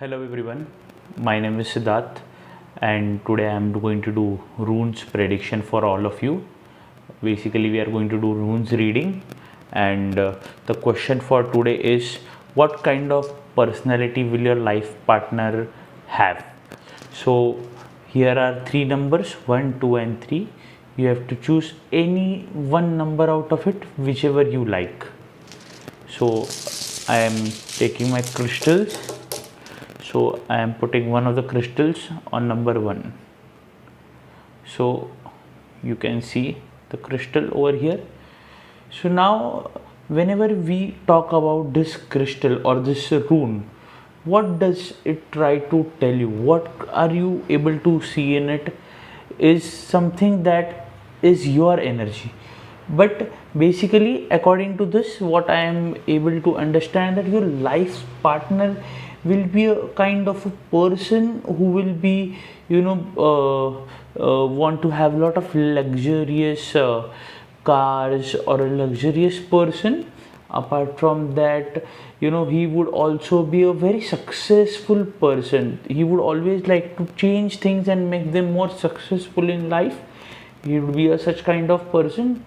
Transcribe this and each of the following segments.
Hello everyone, my name is Siddharth and today I am going to do runes prediction for all of you. Basically we are going to do runes reading and the question for today is what kind of personality will your life partner have? So here are three numbers 1, 2 and 3. You have to choose any one number out of it, whichever you like. So I am taking my crystals. So I am putting one of the crystals on number 1. So you can see the crystal over here. So now whenever we talk about this crystal or this rune, what does it try to tell you? What are you able to see in it is something that is your energy. But basically according to this, what I am able to understand that your life partner will be a kind of a person who will be want to have a lot of luxurious cars or a luxurious person. Apart from that, he would also be a very successful person. He would always like to change things and make them more successful in life. He would be a such kind of person.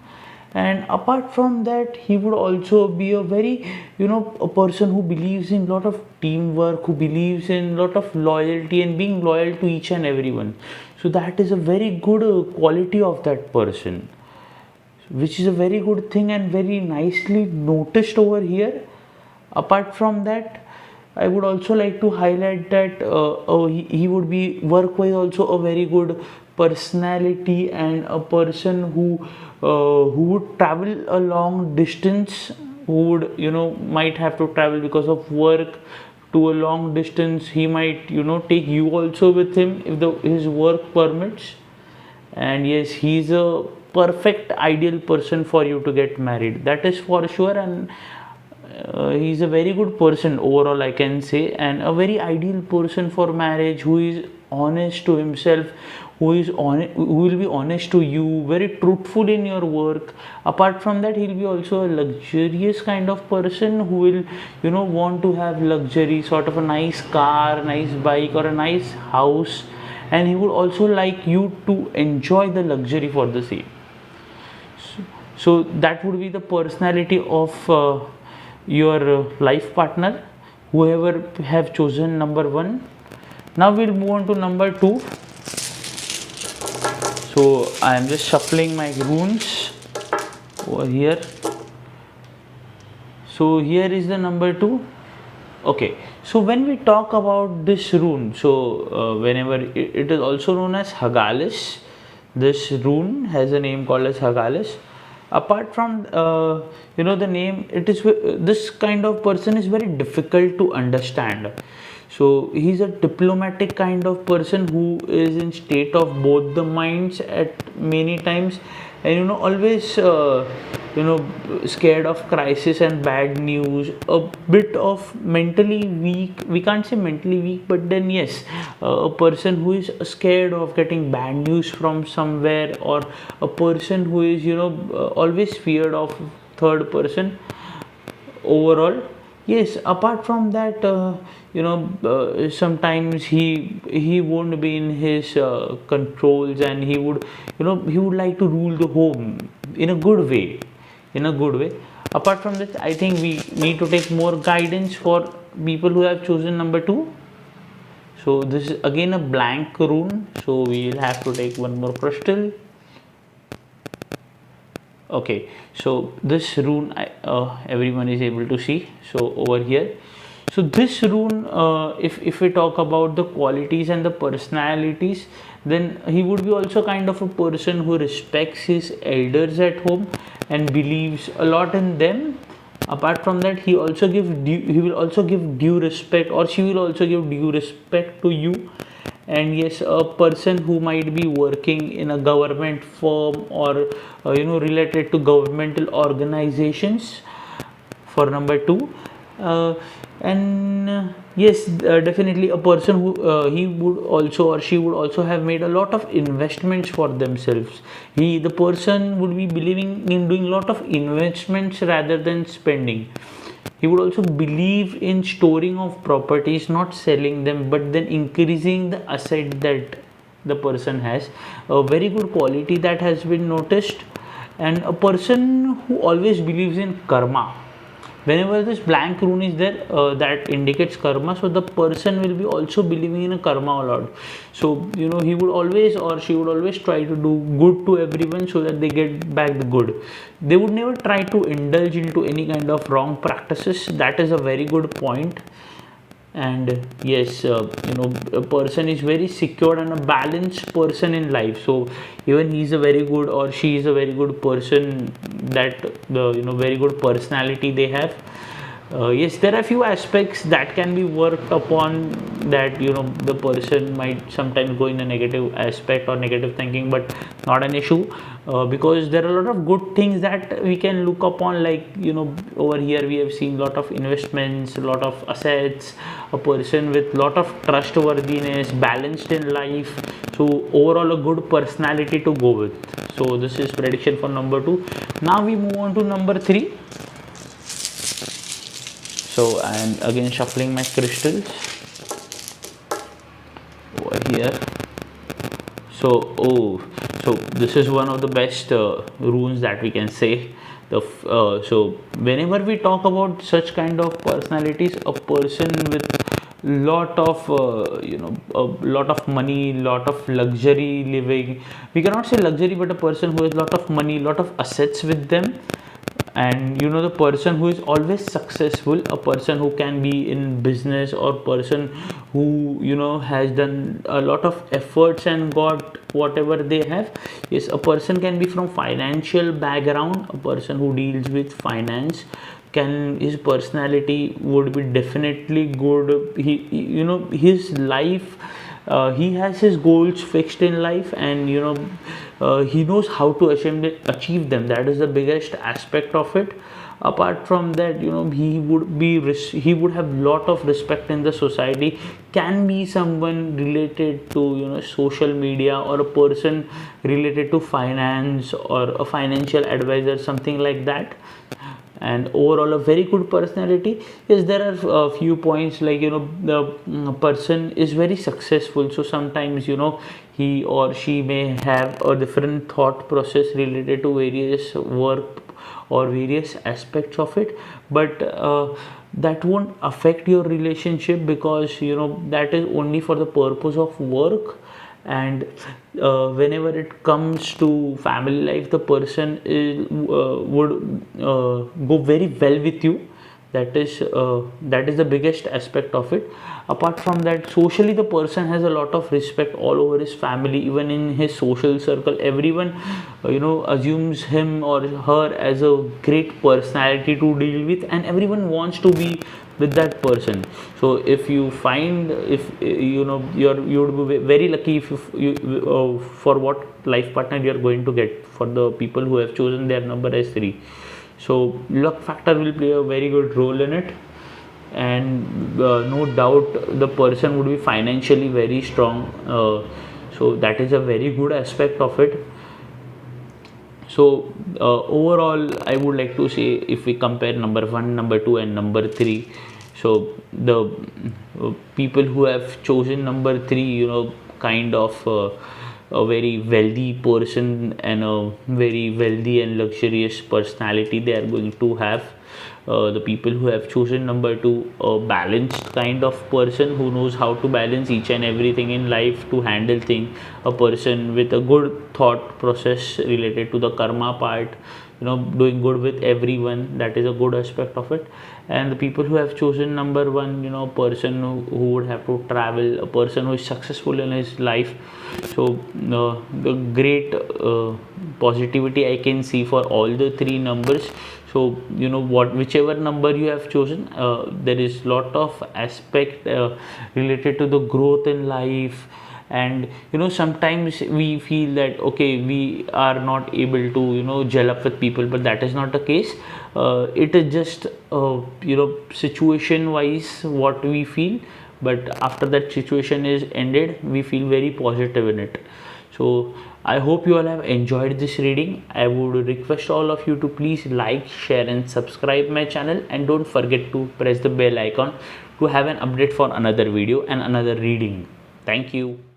And apart from that, he would also be a very a person who believes in lot of teamwork, who believes in lot of loyalty and being loyal to each and everyone. So that is a very good quality of that person, which is a very good thing and very nicely noticed over here. Apart from that, I would also like to highlight that he would be work-wise also a very good personality and a person who would travel a long distance, who would might have to travel because of work to a long distance. He might take you also with him if his work permits. And yes, he's a perfect ideal person for you to get married, that is for sure. And he's a very good person overall, I can say, and a very ideal person for marriage, who is honest to himself, who will be honest to you, very truthful in your work. Apart from that, he'll be also a luxurious kind of person who will want to have luxury, sort of a nice car, nice bike or a nice house, and he would also like you to enjoy the luxury for the same. So that would be the personality of your life partner, whoever have chosen number 1. Now we'll move on to number 2. So I am just shuffling my runes over here. So here is the number 2. Okay, so when we talk about this rune, so whenever it is also known as Hagalis, this rune has a name called as Hagalis. Apart from the name, it is this kind of person is very difficult to understand. So he's a diplomatic kind of person who is in state of both the minds at many times, and always scared of crisis and bad news, a bit of mentally weak. We can't say mentally weak, but then yes, a person who is scared of getting bad news from somewhere, or a person who is always feared of third person overall. Yes, apart from that, sometimes he won't be in his controls, and he would like to rule the home in a good way, Apart from this, I think we need to take more guidance for people who have chosen number 2. So this is again a blank rune, so we will have to take one more crystal. Okay, so this rune everyone is able to see. So over here, so this rune, if we talk about the qualities and the personalities, then he would be also kind of a person who respects his elders at home and believes a lot in them. Apart from that, he will also give due respect, or she will also give due respect to you. And yes, a person who might be working in a government firm, or related to governmental organizations, for number 2. And yes, definitely a person who he would also, or she would also have made a lot of investments for themselves. The person would be believing in doing a lot of investments rather than spending. He would also believe in storing of properties, not selling them, but then increasing the asset that the person has. A very good quality that has been noticed. And a person who always believes in karma. Whenever this blank rune is there, that indicates karma, so the person will be also believing in a karma a lot. So he would always, or she would always try to do good to everyone so that they get back the good. They would never try to indulge into any kind of wrong practices. That is a very good point. And yes, a person is very secure and a balanced person in life. So even he's a very good, or she is a very good person, that the very good personality they have. Yes, there are few aspects that can be worked upon, that the person might sometimes go in a negative aspect or negative thinking, but not an issue, because there are a lot of good things that we can look upon, like over here we have seen a lot of investments, a lot of assets, a person with lot of trustworthiness, balanced in life. So overall a good personality to go with. So this is prediction for number 2. Now we move on to number 3. So I am again shuffling my crystals over here. So this is one of the best runes that we can say. So whenever we talk about such kind of personalities, a person with lot of a lot of money, lot of luxury living, we cannot say luxury, but a person who has lot of money, lot of assets with them, and the person who is always successful, a person who can be in business, or person who has done a lot of efforts and got whatever they have. Yes, a person can be from financial background, a person who deals with finance, his personality would be definitely good. His life, he has his goals fixed in life, and he knows how to achieve them. That is the biggest aspect of it. Apart from that, he would have lot of respect in the society. Can be someone related to social media, or a person related to finance, or a financial advisor, something like that. And overall a very good personality. Yes, there are a few points, like the person is very successful, so sometimes he or she may have a different thought process related to various work or various aspects of it, but that won't affect your relationship, because that is only for the purpose of work. And whenever it comes to family life, the person would go very well with you. That is the biggest aspect of it. Apart from that, socially the person has a lot of respect all over his family, even in his social circle. Everyone assumes him or her as a great personality to deal with, and everyone wants to be with that person. So if you find, if you would be very lucky if you for what life partner you are going to get, for the people who have chosen their number as 3. So luck factor will play a very good role in it, and no doubt the person would be financially very strong. So that is a very good aspect of it. So overall I would like to say, if we compare number 1, number 2 and number 3, so the people who have chosen number 3, kind of a very wealthy person and a very wealthy and luxurious personality they are going to have. The people who have chosen number 2, a balanced kind of person who knows how to balance each and everything in life, to handle things, a person with a good thought process related to the karma part, doing good with everyone. That is a good aspect of it. And the people who have chosen number 1, person who would have to travel, a person who is successful in his life. So the great positivity I can see for all the 3 numbers. So whichever number you have chosen, there is lot of aspect related to the growth in life. And sometimes we feel that, okay, we are not able to gel up with people, but that is not the case. It is just situation wise what we feel, but after that situation is ended, we feel very positive in it. So I hope you all have enjoyed this reading. I would request all of you to please like, share and subscribe my channel, and don't forget to press the bell icon to have an update for another video and another reading. Thank you.